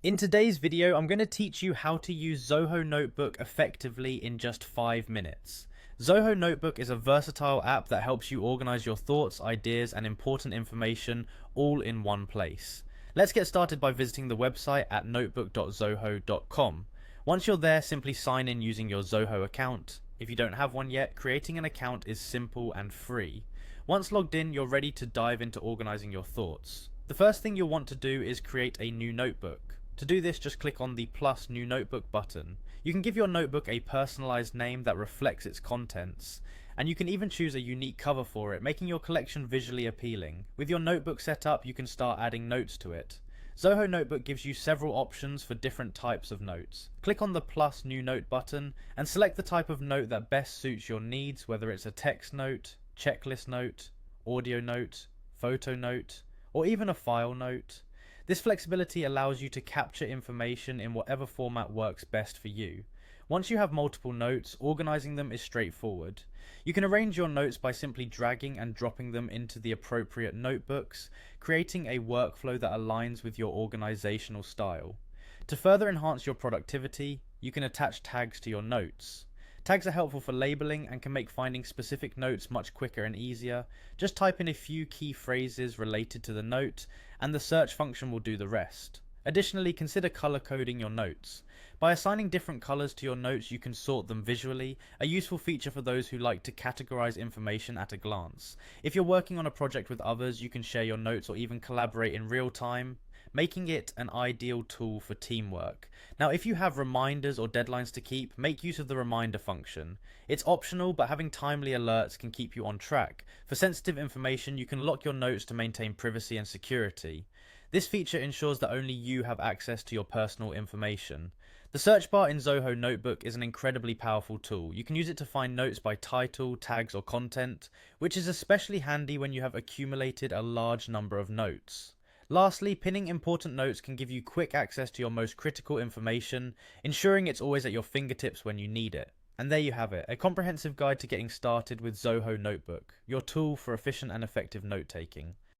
In today's video, I'm going to teach you how to use Zoho Notebook effectively in just 5 minutes. Zoho Notebook is a versatile app that helps you organize your thoughts, ideas, and important information all in one place. Let's get started by visiting the website at notebook.zoho.com. Once you're there, simply sign in using your Zoho account. If you don't have one yet, creating an account is simple and free. Once logged in, you're ready to dive into organizing your thoughts. The first thing you'll want to do is create a new notebook. To do this, just click on the plus new notebook button. You can give your notebook a personalized name that reflects its contents, and you can even choose a unique cover for it, making your collection visually appealing. With your notebook set up, you can start adding notes to it. Zoho Notebook gives you several options for different types of notes. Click on the plus new note button and select the type of note that best suits your needs, whether it's a text note, checklist note, audio note, photo note, or even a file note. This flexibility allows you to capture information in whatever format works best for you. Once you have multiple notes, organizing them is straightforward. You can arrange your notes by simply dragging and dropping them into the appropriate notebooks, creating a workflow that aligns with your organizational style. To further enhance your productivity, you can attach tags to your notes. Tags are helpful for labeling and can make finding specific notes much quicker and easier. Just type in a few key phrases related to the note, and the search function will do the rest. Additionally, consider color coding your notes. By assigning different colors to your notes, you can sort them visually, a useful feature for those who like to categorize information at a glance. If you're working on a project with others, you can share your notes or even collaborate in real time, making it an ideal tool for teamwork. Now, if you have reminders or deadlines to keep, make use of the reminder function. It's optional, but having timely alerts can keep you on track. For sensitive information, you can lock your notes to maintain privacy and security. This feature ensures that only you have access to your personal information. The search bar in Zoho Notebook is an incredibly powerful tool. You can use it to find notes by title, tags, or content, which is especially handy when you have accumulated a large number of notes. Lastly, pinning important notes can give you quick access to your most critical information, ensuring it's always at your fingertips when you need it. And there you have it, a comprehensive guide to getting started with Zoho Notebook, your tool for efficient and effective note-taking.